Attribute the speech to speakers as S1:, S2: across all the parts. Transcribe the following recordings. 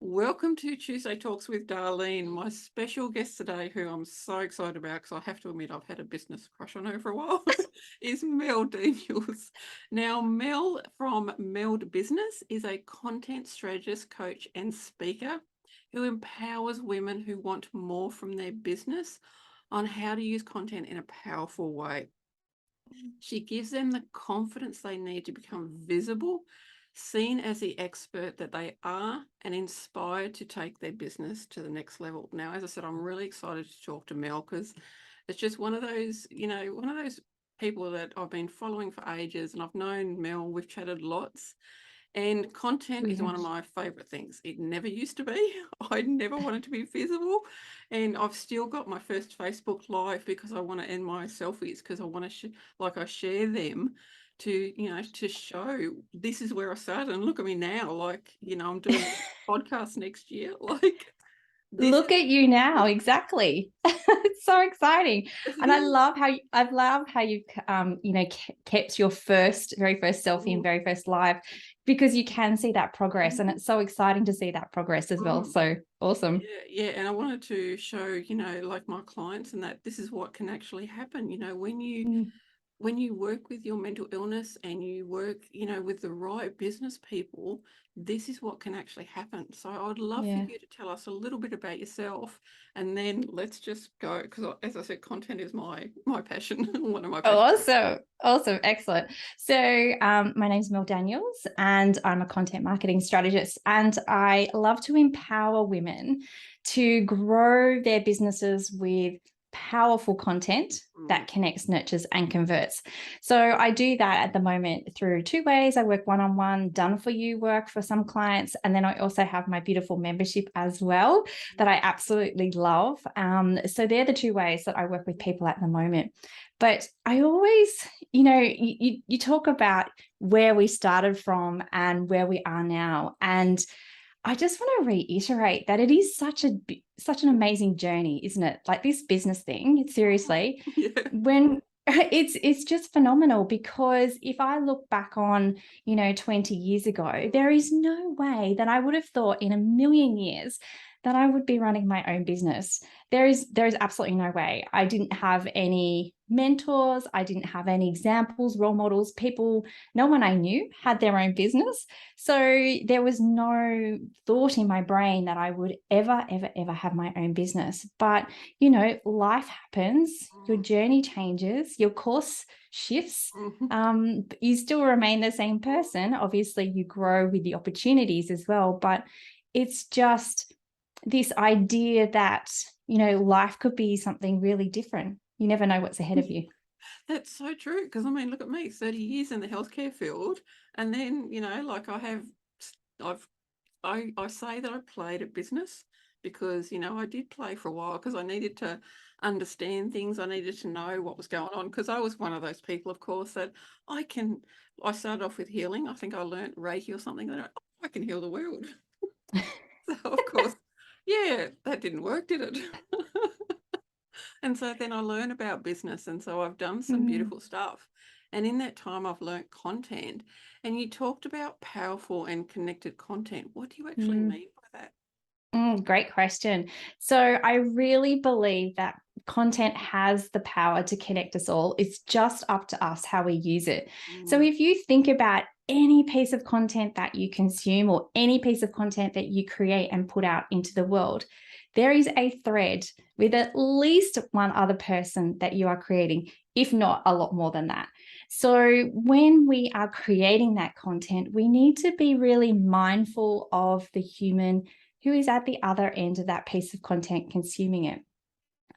S1: Welcome to Tuesday Talks with Darleen. My special guest today, who I'm so excited about because I have to admit I've had a business crush on her for a while, is Mel Daniels. Now, Mel from Meld Business is a content strategist, coach, and speaker who empowers women who want more from their business on how to use content in a powerful way. She gives them the confidence they need to become visible, seen as the expert that they are, and inspired to take their business to the next level. Now, as I said, I'm really excited to talk to Mel because it's just one of those, one of those people that I've been following for ages, and I've known Mel, we've chatted lots. And content
S2: We
S1: is one
S2: have.
S1: of my favorite things. It never used to be. I never wanted to be visible. And I've still got my first Facebook Live because I want to end my selfies because I want to, I share them to show this is where I started. And look at me now, I'm doing a podcast next year. Like, this
S2: Look at you now, exactly. It's so exciting,
S1: is,
S2: and I've loved how you've kept your very first selfie and very first live, because you can see that progress, and it's so exciting to see that progress as well. So awesome.
S1: Yeah, yeah, and I wanted to show, like my clients and that this is what can actually happen,
S2: Mm,
S1: when you work with your mental illness and you work, with the right business people, this is what can actually happen. So I would love for
S2: yeah.
S1: you to tell us a little bit about yourself, and then let's just go because, as I said, content is my passion, one of my passions.
S2: Awesome. Awesome. Excellent. So, my name's Mel Daniels, and I'm a content marketing strategist. And I love to empower women to grow their businesses with powerful content
S1: Mm,
S2: that connects, nurtures, and converts. So, I do that at the moment through two ways. I work one on one, done for you work for some clients. And then I also have my beautiful membership as well that I absolutely love. So, they're the two ways that I work with people at the moment. But I always, you talk about where we started from and where we are now. And I just want to reiterate that it is such an amazing journey, isn't it? Like this business thing, seriously,
S1: yeah.
S2: when it's just phenomenal, because if I look back on, 20 years ago, there is no way that I would have thought in a million years that I would be running my own business. There is absolutely no way. I didn't have any mentors, I didn't have any examples, role models, people, no one I knew had their own business. So there was no thought in my brain that I would ever, ever, ever have my own business. But, life happens, your journey changes, your course shifts.
S1: Mhm.
S2: You still remain the same person. Obviously, you grow with the opportunities as well. But it's just this idea that, life could be something really different. You never know what's ahead of you.
S1: That's so true. Because I mean, look at me, 30 years in the healthcare field, and then like I've I say that I played at business because I did play for a while because I needed to understand things. I needed to know what was going on because I was one of those people, of course, that I can. I started off with healing. I think I learnt Reiki or something. That I can heal the world. So of course, yeah, that didn't work, did it? And so then I learn about business. And so I've done some
S2: Mm,
S1: beautiful stuff. And in that time, I've learnt content. And you talked about powerful and connected content. What do you actually
S2: mm.
S1: mean by that?
S2: Great question. So I really believe that content has the power to connect us all. It's just up to us how we use it. So
S1: Mm,
S2: if you think about any piece of content that you consume or any piece of content that you create and put out into the world, there is a thread with at least one other person that you are creating, if not a lot more than that. So when we are creating that content, we need to be really mindful of the human who is at the other end of that piece of content consuming it.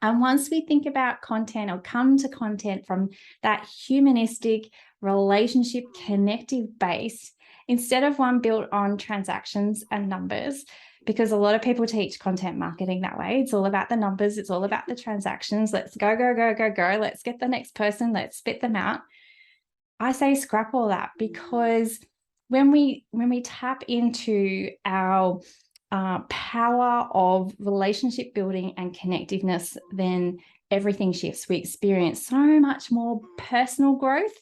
S2: And once we think about content or come to content from that humanistic, relationship, connective base, instead of one built on transactions and numbers, because a lot of people teach content marketing that way. It's all about the numbers, it's all about the transactions. Let's go, go, go, go, go. Let's get the next person, let's spit them out. I say scrap all that,
S1: mm,
S2: because when we tap into our power of relationship building and connectiveness, then everything shifts. We experience so much more personal growth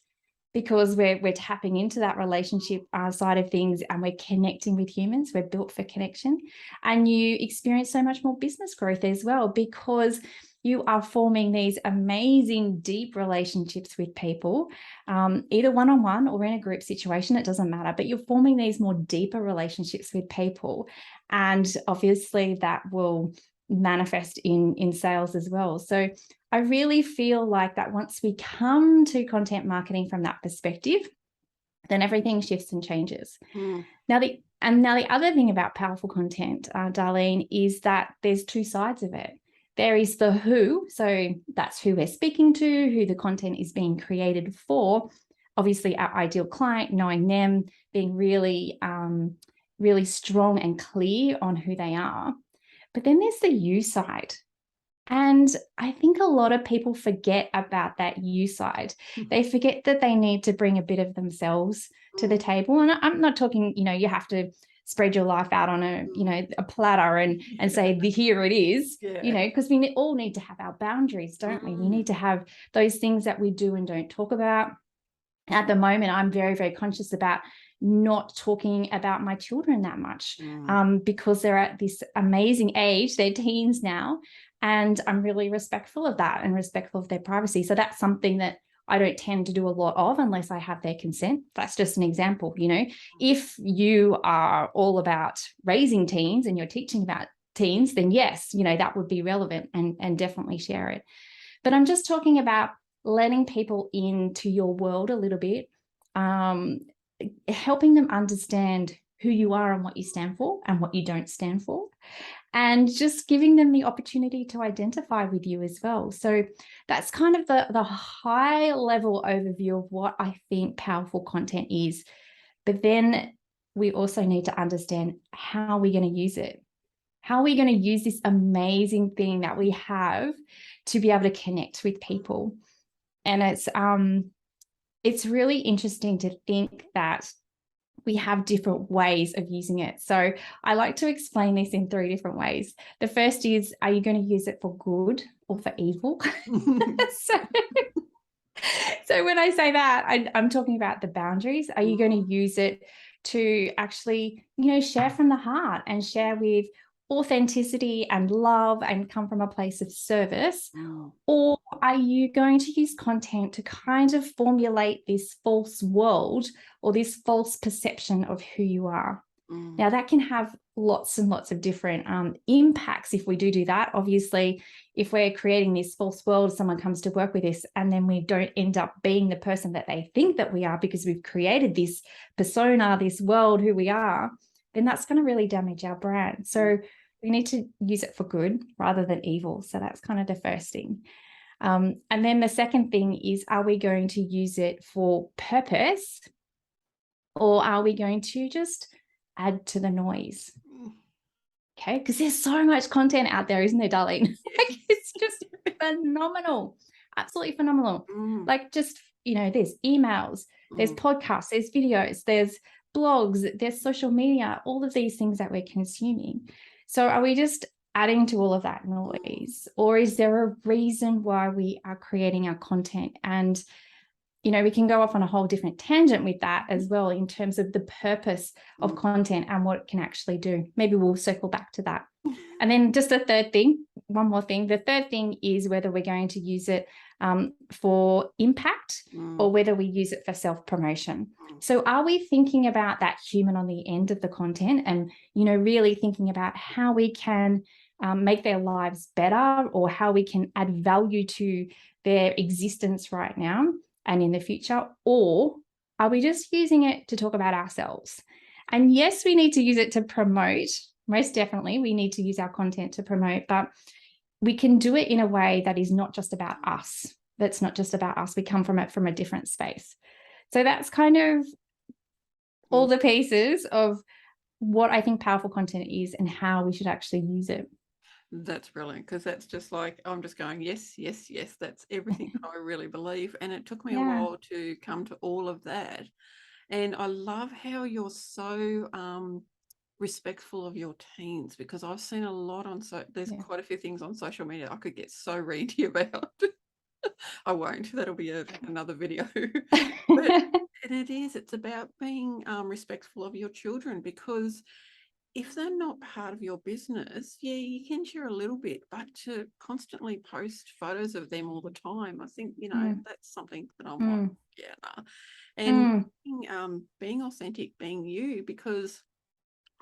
S2: because we're tapping into that relationship side of things, and we're connecting with humans. We're built for connection, and you experience so much more business growth as well, because you are forming these amazing deep relationships with people, either one-on-one or in a group situation, it doesn't matter, but you're forming these more deeper relationships with people, and obviously that will manifest in sales as well. So I really feel like that once we come to content marketing from that perspective, then everything shifts and changes. Now the other thing about powerful content, Darlene, is that there's two sides of it. There is the who, so that's who we're speaking to, who the content is being created for. Obviously, our ideal client, knowing them, being really, really strong and clear on who they are. But then there's the you side. And I think a lot of people forget about that you side. They forget that they need to bring a bit of themselves to the table. And I'm not talking, you have to spread your life out on a platter and say, here it is, because we all need to have our boundaries, don't we? We need to have those things that we do and don't talk about. At the moment, I'm very, very conscious about not talking about my children that much, because they're at this amazing age, they're teens now, and I'm really respectful of that and respectful of their privacy. So that's something that I don't tend to do a lot of unless I have their consent. That's just an example. If you are all about raising teens and you're teaching about teens, then yes, that would be relevant and definitely share it. But I'm just talking about letting people into your world a little bit, helping them understand who you are and what you stand for and what you don't stand for, and just giving them the opportunity to identify with you as well. So that's kind of the high level overview of what I think powerful content is. But then we also need to understand how we're going to use it. How are we going to use this amazing thing that we have to be able to connect with people? And it's really interesting to think that we have different ways of using it. So I like to explain this in 3 different ways. The first is, are you going to use it for good or for evil? So when I say that, I'm talking about the boundaries. Are you going to use it to actually, share from the heart and share with authenticity and love and come from a place of service? Or are you going to use content to kind of formulate this false world or this false perception of who you are? Now, that can have lots and lots of different impacts if we do that. Obviously, if we're creating this false world, someone comes to work with us and then we don't end up being the person that they think that we are because we've created this persona, this world, who we are, then that's going to really damage our brand. So we need to use it for good rather than evil. So that's kind of the first thing. And then the second thing is, are we going to use it for purpose, or are we going to just add to the noise? Okay, because there's so much content out there, isn't there, Darleen? Like, it's just phenomenal, absolutely phenomenal. Like, just, there's emails, there's podcasts, there's videos, there's blogs, there's social media, all of these things that we're consuming. So are we just adding to all of that noise, or is there a reason why we are creating our content? And we can go off on a whole different tangent with that as well, in terms of the purpose of content and what it can actually do. Maybe we'll circle back to that. And then just the third thing, one more thing. The third thing is whether we're going to use it for impact or whether we use it for self-promotion. So are we thinking about that human on the end of the content and, really thinking about how we can make their lives better, or how we can add value to their existence right now and in the future? Or are we just using it to talk about ourselves? And yes, we need to use it to promote. Most definitely, we need to use our content to promote, but we can do it in a way that is not just about us. That's not just about us. We come from it from a different space. So that's kind of all the pieces of what I think powerful content is and how we should actually use it.
S1: That's brilliant, because that's just like, I'm just going, yes, yes, yes, that's everything I really believe. And it took me a while to come to all of that. And I love how you're so respectful of your teens, because I've seen a lot on, there's quite a few things on social media I could get so ranty about. I won't. That'll be another video. But it's about being respectful of your children, because if they're not part of your business, yeah, you can share a little bit, but to constantly post photos of them all the time, I think, that's something that I'm like,
S2: Mm,
S1: yeah, nah. And
S2: mm,
S1: being authentic, being you, because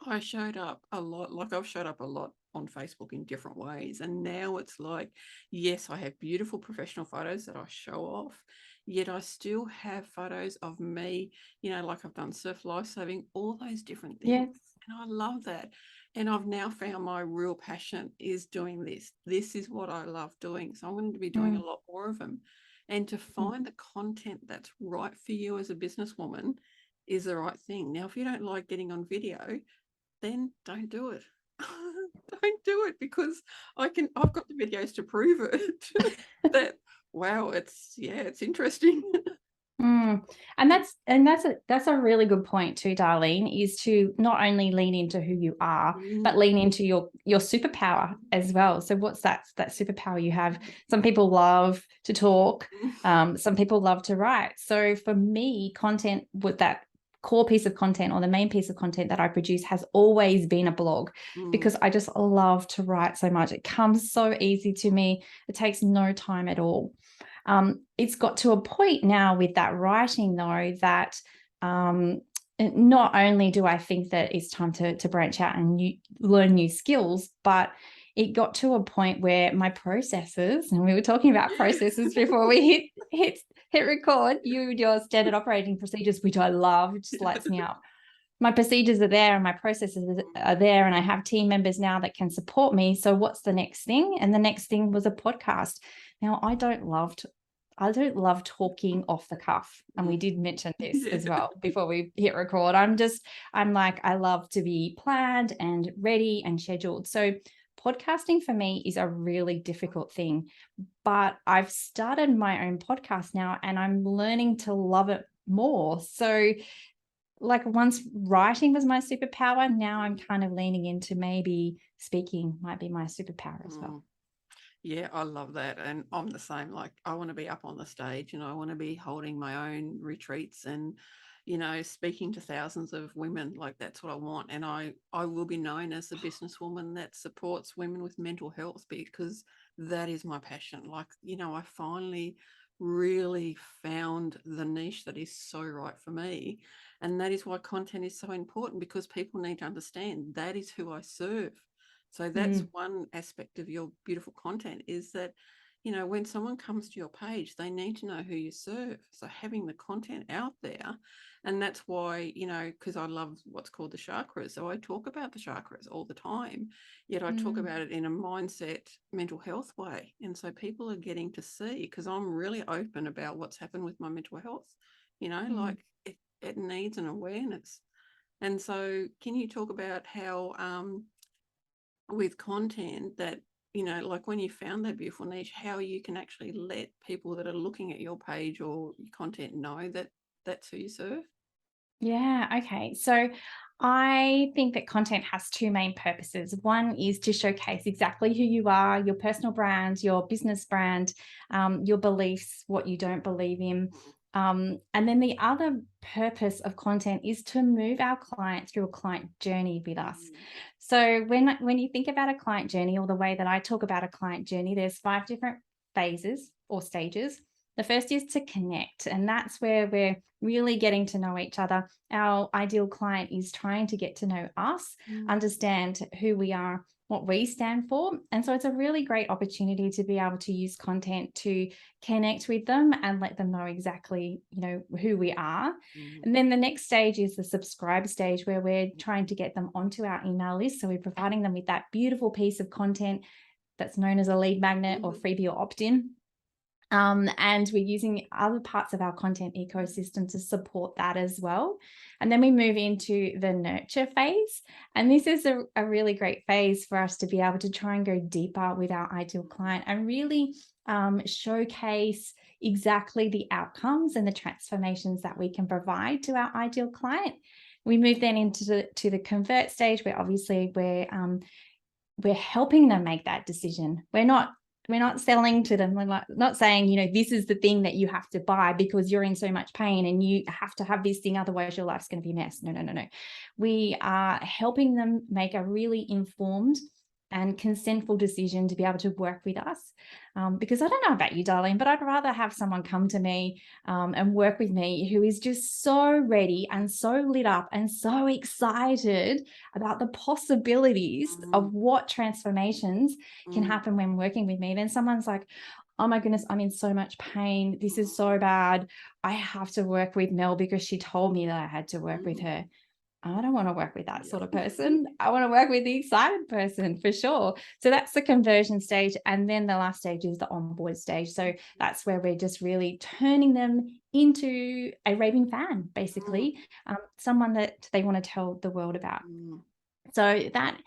S1: I showed up a lot, like I've showed up a lot on Facebook in different ways. And now it's like, yes, I have beautiful professional photos that I show off, yet I still have photos of me, like I've done surf lifesaving, all those different things.
S2: yes.
S1: And I love that. And I've now found my real passion is doing this. This is what I love doing. So I'm going to be doing a
S2: Mm,
S1: lot more of them. And to
S2: mm,
S1: find the content that's right for you as a businesswoman is the right thing. Now, if you don't like getting on video, then don't do it. Don't do it, because I've got the videos to prove it. That wow, it's interesting.
S2: mm. And that's a really good point too, Darlene, is to not only lean into who you are, but lean into your superpower as well. So what's that superpower you have? Some people love to talk, some people love to write. So for me, content with that core piece of content, or the main piece of content that I produce, has always been a blog, because I just love to write so much. It comes so easy to me. It takes no time at all. It's got to a point now with that writing, though, that not only do I think that it's time to branch out and learn new skills, but it got to a point where my processes, and we were talking about processes before we hit record, your standard operating procedures, which I love, just lights me up. My procedures are there and my processes are there, and I have team members now that can support me. So what's the next thing? And the next thing was a podcast. Now, I don't love talking off the cuff. And we did mention this as well before we hit record. I'm like, I love to be planned and ready and scheduled. So podcasting for me is a really difficult thing, but I've started my own podcast now and I'm learning to love it more. So like, once writing was my superpower, now I'm kind of leaning into maybe speaking might be my superpower as well.
S1: Yeah, I love that. And I'm the same. Like, I want to be up on the stage and I want to be holding my own retreats and, speaking to thousands of women. Like, that's what I want. And I will be known as a businesswoman that supports women with mental health, because that is my passion. Like, I finally really found the niche that is so right for me. And that is why content is so important, because people need to understand that is who I serve. So that's one aspect of your beautiful content, is that, when someone comes to your page, they need to know who you serve. So having the content out there, and that's why, because I love what's called the chakras. So I talk about the chakras all the time, yet I talk about it in a mindset, mental health way. And so people are getting to see, because I'm really open about what's happened with my mental health, like it needs an awareness. And so can you talk about how, with content that, like when you found that beautiful niche, how you can actually let people that are looking at your page or your content know that that's who you serve?
S2: Yeah, okay. So I think that content has two main purposes. One is to showcase exactly who you are, your personal brand, your business brand, your beliefs, what you don't believe in. And then the other purpose of content is to move our client through a client journey with us. So when you think about a client journey, or the way that I talk about a client journey, there's 5 different phases or stages. The first is to connect, and that's where we're really getting to know each other. Our ideal client is trying to get to know us, understand who we are, what we stand for. And so it's a really great opportunity to be able to use content to connect with them and let them know exactly, who we are. And then the next stage is the subscribe stage, where we're trying to get them onto our email list. So we're providing them with that beautiful piece of content that's known as a lead magnet or freebie or opt-in. And we're using other parts of our content ecosystem to support that as well. And then we move into the nurture phase. And this is a really great phase for us to be able to try and go deeper with our ideal client and really showcase exactly the outcomes and the transformations that we can provide to our ideal client. We move then into the convert stage, where obviously we're helping them make that decision. We're not we're not selling to them. We're not saying, this is the thing that you have to buy because you're in so much pain and you have to have this thing, otherwise your life's going to be a mess. No, no, no, no. We are helping them make a really informed and consentful decision to be able to work with us. Because I don't know about you, Darleen, but I'd rather have someone come to me and work with me who is just so ready and so lit up and so excited about the possibilities of what transformations can happen when working with me. Then someone's like, oh my goodness, I'm in so much pain. This is so bad. I have to work with Mel because she told me that I had to work with her. I don't want to work with that sort of person. I want to work with the excited person for sure. So that's the conversion stage. And then the last stage is the onboard stage. So that's where we're just really turning them into a raving fan, basically, someone that they want to tell the world about. So that,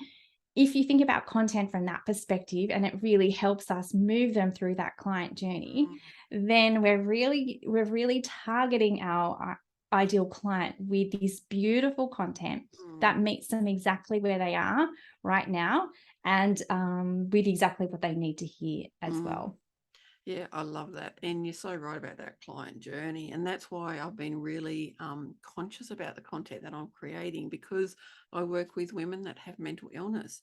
S2: if you think about content from that perspective, and it really helps us move them through that client journey, then we're really targeting our ideal client with this beautiful content that meets them exactly where they are right now, and with exactly what they need to hear as well.
S1: Yeah, I love that. And you're so right about that client journey. And that's why I've been really conscious about the content that I'm creating, because I work with women that have mental illness.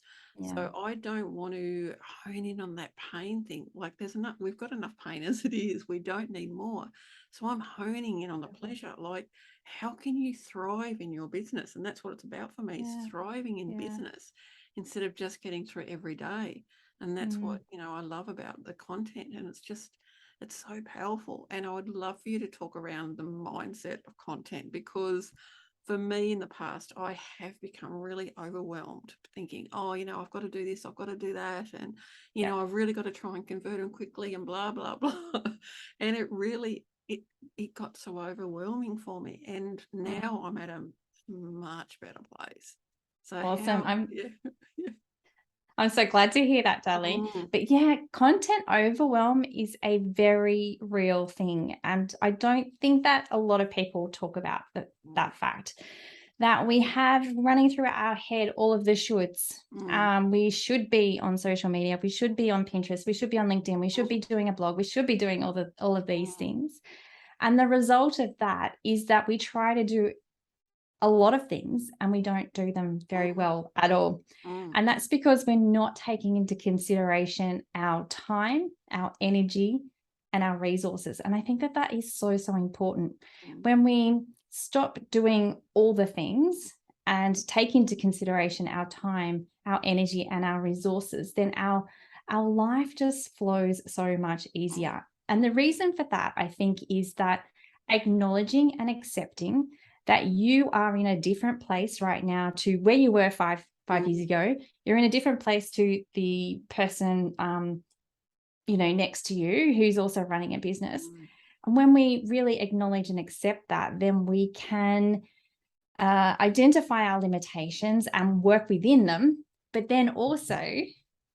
S1: So I don't want to hone in on that pain thing. Like we've got enough pain as it is. We don't need more. So I'm honing in on the pleasure. Like, how can you thrive in your business? And that's what it's about for me, is thriving in business instead of just getting through every day. And that's what, I love about the content. And it's so powerful. And I would love for you to talk around the mindset of content, because for me in the past, I have become really overwhelmed thinking, oh, I've got to do this, I've got to do that. And, I've really got to try and convert them quickly and blah, blah, blah. And it got so overwhelming for me. And now I'm at a much better place. So
S2: awesome. I'm so glad to hear that, Darleen. But yeah, content overwhelm is a very real thing. And I don't think that a lot of people talk about that fact, that we have running through our head all of the shoulds. We should be on social media. We should be on Pinterest. We should be on LinkedIn. We should be doing a blog. We should be doing all of these things. And the result of that is that we try to do a lot of things and we don't do them very well at all. And that's because we're not taking into consideration our time, our energy, and our resources. And I think that is so, so important. When we stop doing all the things and take into consideration our time, our energy, and our resources, then our life just flows so much easier. And the reason for that, I think, is that acknowledging and accepting that you are in a different place right now to where you were five years ago. You're in a different place to the person, next to you who's also running a business. And when we really acknowledge and accept that, then we can identify our limitations and work within them, but then also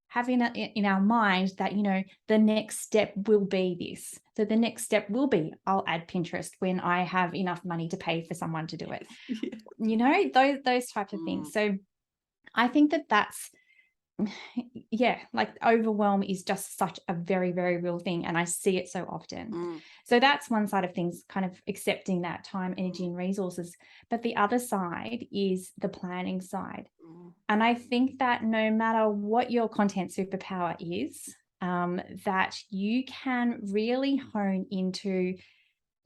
S2: having it in our mind that, the next step will be this. So the next step will be, I'll add Pinterest when I have enough money to pay for someone to do it. Those types of things. So I think that's, like overwhelm is just such a very, very real thing. And I see it so often. So that's one side of things, kind of accepting that time, energy, and resources. But the other side is the planning side. And I think that no matter what your content superpower is, that you can really hone into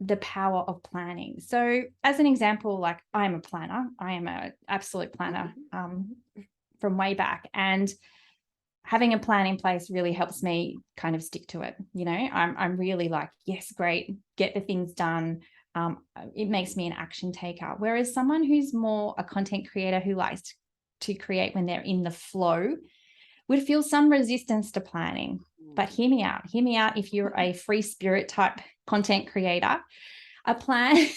S2: the power of planning. So as an example, like I'm a planner. I am an absolute planner from way back. And having a plan in place really helps me kind of stick to it. I'm really like, yes, great, get the things done. It makes me an action taker. Whereas someone who's more a content creator who likes to create when they're in the flow would feel some resistance to planning. But hear me out if you're a free spirit type content creator. A plan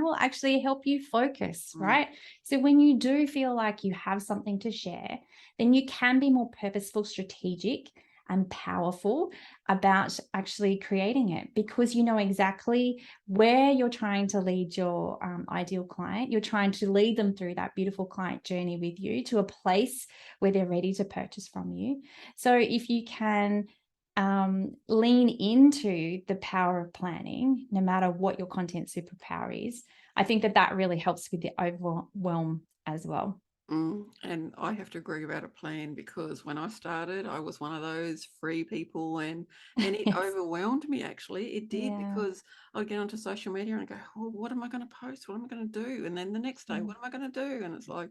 S2: will actually help you focus, right? So when you do feel like you have something to share, then you can be more purposeful, strategic, and powerful about actually creating it, because you know exactly where you're trying to lead your ideal client. You're trying to lead them through that beautiful client journey with you to a place where they're ready to purchase from you. So if you can lean into the power of planning, no matter what your content superpower is, I think that that really helps with the overwhelm as well.
S1: And I have to agree about a plan because when I started, I was one of those free people and it
S2: Yes.
S1: overwhelmed me actually. It did
S2: Yeah.
S1: because I'd get onto social media and go, oh, what am I going to post? What am I going to do? And then the next day,
S2: Mm,
S1: what am I going to do? And it's like,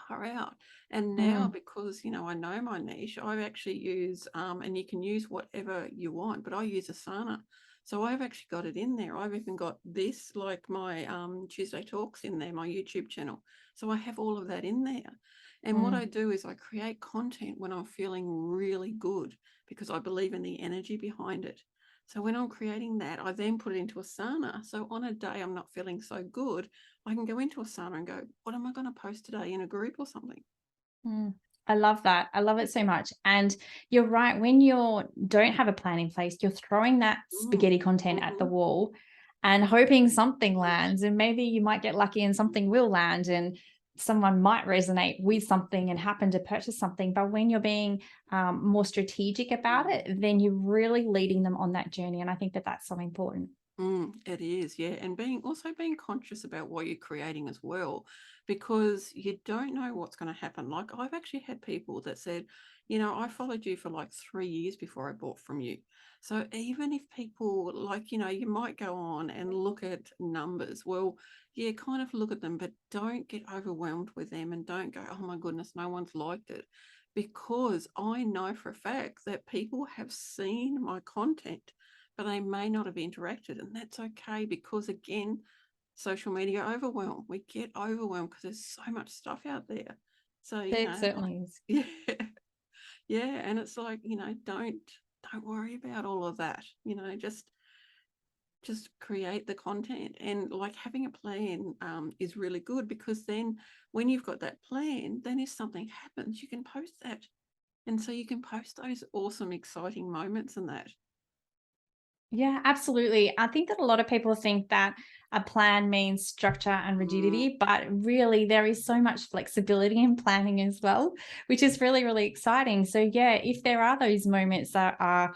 S1: far out. And now,
S2: mm,
S1: because I know my niche, I actually use and you can use whatever you want, but I use Asana. So I've actually got it in there. I've even got this, like my Tuesday Talks in there, my YouTube channel. So I have all of that in there. And what I
S2: mm,
S1: do is I create content when I'm feeling really good because I believe in the energy behind it. So when I'm creating that, I then put it into Asana. So on a day I'm not feeling so good, I can go into Asana and go, what am I going to post today in a group or something?
S2: mm. I love that. I love it so much. And you're right. When you don't have a plan in place, you're throwing that
S1: Mm,
S2: spaghetti content at the
S1: mhm,
S2: wall and hoping something
S1: mm,
S2: lands. And maybe you might get lucky and something will land and someone might resonate with something and happen to purchase something. But when you're being more strategic about
S1: mm.
S2: it, then you're really leading them on that journey. And I think that that's so important.
S1: It is, yeah. And being conscious about what you're creating as well, because you don't know what's going to happen. Like I've actually had people that said, I followed you for like 3 years before I bought from you. So even if people like, you might go on and look at numbers, well, yeah, kind of look at them, but don't get overwhelmed with them and don't go, oh my goodness, no one's liked it. Because I know for a fact that people have seen my content but they may not have interacted. And that's okay because, again, social media overwhelm. We get overwhelmed because there's so much stuff out there. So,
S2: It certainly is.
S1: yeah, yeah. And it's like, don't worry about all of that. Just create the content and like having a plan is really good because then when you've got that plan, then if something happens, you can post that. And so you can post those awesome, exciting moments and that.
S2: Yeah, absolutely. I think that a lot of people think that a plan means structure and
S1: Mm,
S2: rigidity, but really there is so much flexibility in planning as well, which is really, really exciting. So, yeah, if there are those moments that are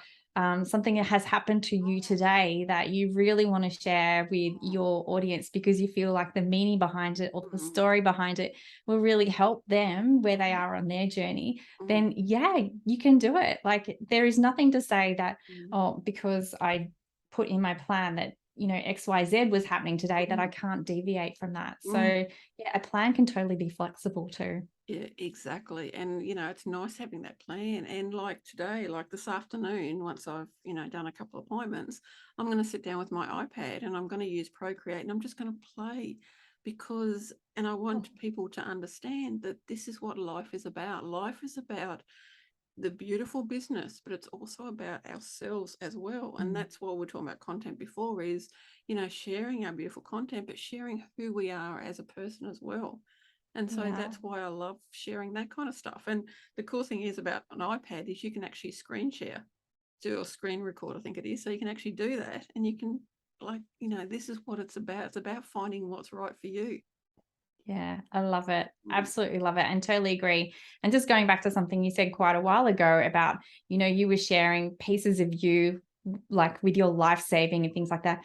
S2: something that has happened to you today that you really want to share with your audience because you feel like the meaning behind it or the
S1: mm,
S2: story behind it will really help them where they
S1: mm,
S2: are on their journey,
S1: mm,
S2: then yeah, you can do it. Like there is nothing to say that,
S1: mm.
S2: oh, because I put in my plan that, XYZ was happening today, that I
S1: Mm,
S2: can't deviate from that. So,
S1: mm.
S2: yeah, a plan can totally be flexible too.
S1: Yeah, exactly. And, it's nice having that plan. And like today, like this afternoon, once I've, done a couple of appointments, I'm going to sit down with my iPad and I'm going to use Procreate and I'm just going to play and I
S2: Oh,
S1: want people to understand that this is what life is about. Life is about the beautiful business, but it's also about ourselves as well. And
S2: mm,
S1: that's what we're talking about content before is, sharing our beautiful content, but sharing who we are as a person as well. And so
S2: yeah.
S1: that's why I love sharing that kind of stuff. And the cool thing is about an iPad is you can actually screen share, do a screen record, I think it is. So you can actually do that and you can this is what it's about. It's about finding what's right for you.
S2: Yeah, I love it.
S1: Mm,
S2: Absolutely love it and totally agree. And just going back to something you said quite a while ago about, you were sharing pieces of you like with your life saving and things like that.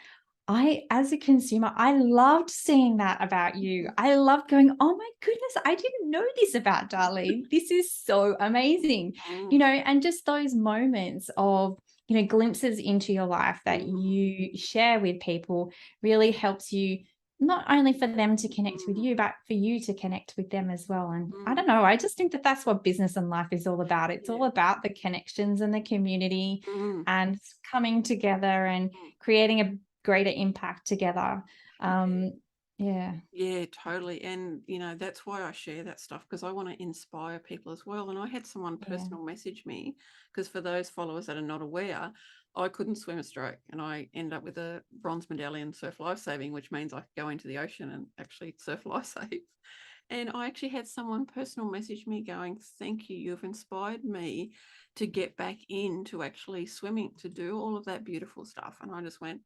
S2: As a consumer, I loved seeing that about you. I loved going, oh my goodness, I didn't know this about Darlene. This is so amazing.
S1: mm,
S2: And just those moments of, glimpses into your life that
S1: mm,
S2: you share with people really helps you not only for them to connect with
S1: mm,
S2: you, but for you to connect with them as well. And I
S1: mm,
S2: don't know, I just think that that's what business and life is all about. It's
S1: yeah.
S2: all about the connections and the community
S1: Mm,
S2: and coming together and
S1: mm,
S2: creating a greater impact together.
S1: yeah.
S2: Yeah,
S1: Yeah, totally. And, that's why I share that stuff because I want to inspire people as well. And I had someone
S2: yeah,
S1: personal message me because for those followers that are not aware, I couldn't swim a stroke and I end up with a bronze medallion in surf lifesaving, which means I could go into the ocean and actually surf lifesave. And I actually had someone personal message me going, thank you, you've inspired me to get back into actually swimming, to do all of that beautiful stuff. And I just went,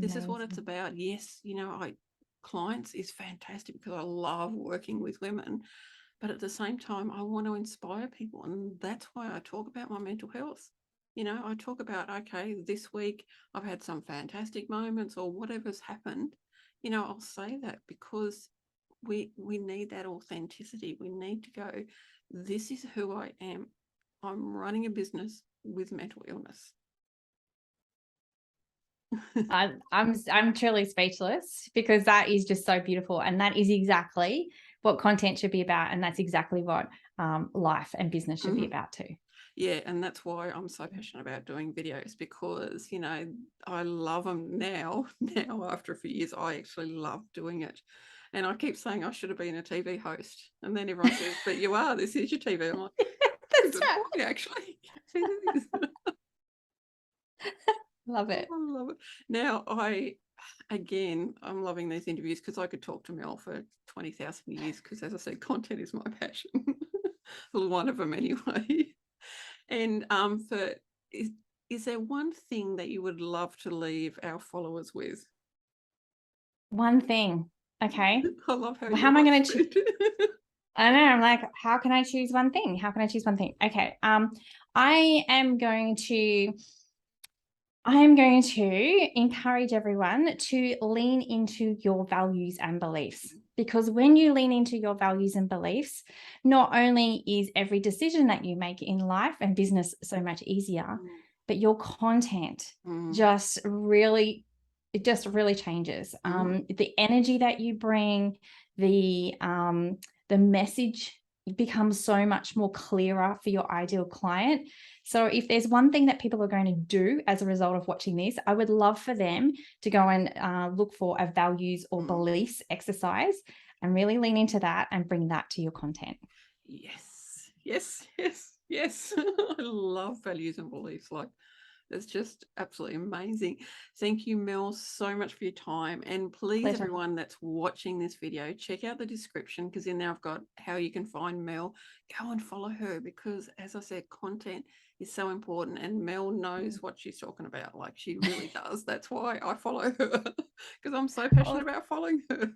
S1: this is what it's
S2: amazing.
S1: about. Yes, I clients is fantastic because I love working with women, but at the same time, I want to inspire people, and that's why I talk about my mental health. I talk about, okay, this week I've had some fantastic moments or whatever's happened. I'll say that because we need that authenticity. We need to go, this is who I am. I'm running a business with mental illness.
S2: I'm truly speechless, because that is just so beautiful, and that is exactly what content should be about, and that's exactly what life and business should be about too.
S1: Yeah, and that's why I'm so passionate about doing videos, because I love them now. Now, after a few years, I actually love doing it. And I keep saying I should have been a TV host, and then everyone says, "But you are. This is your TV." I'm like,
S2: That's
S1: "Good
S2: right.
S1: point, actually." It is.
S2: Love it.
S1: I love it. Now, I'm loving these interviews because I could talk to Mel for 20,000 years because, as I said, content is my passion. Well, one of them anyway. And is there one thing that you would love to leave our followers with?
S2: One thing. Okay.
S1: I love how
S2: Well,
S1: you
S2: how am I going to
S1: answered.
S2: I know. I'm like, how can I choose one thing? How can I choose one thing? Okay. I am going to encourage everyone to lean into your values and beliefs, because when you lean into your values and beliefs, not only is every decision that you make in life and business so much easier, but your content just really changes. The energy that you bring, the message becomes so much more clearer for your ideal client. So if there's one thing that people are going to do as a result of watching this, I would love for them to go and look for a values or beliefs exercise and really lean into that and bring that to your content.
S1: Yes, yes, yes, yes. I love values and beliefs. Like, it's just absolutely amazing. Thank you, Mel, so much for your time. And please,
S2: Pleasure.
S1: everyone that's watching this video, check out the description, because in there I've got how you can find Mel. Go and follow her, because, as I said, content is so important, and Mel knows what she's talking about. Like, she really does. That's why I follow her, because I'm so passionate about following her.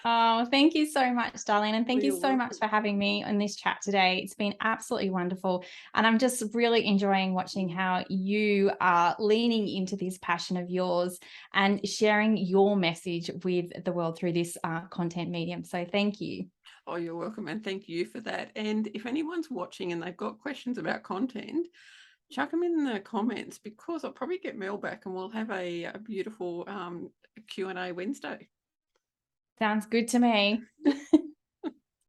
S2: Oh, thank you so much, Darleen. And thank you
S1: You're
S2: so much
S1: welcome.
S2: for having me on this chat today. It's been absolutely wonderful. And I'm just really enjoying watching how you are leaning into this passion of yours and sharing your message with the world through this content medium. So thank you.
S1: Oh, you're welcome. And thank you for that. And if anyone's watching and they've got questions about content, chuck them in the comments, because I'll probably get Mel back and we'll have a beautiful Q&A Wednesday.
S2: Sounds good to me.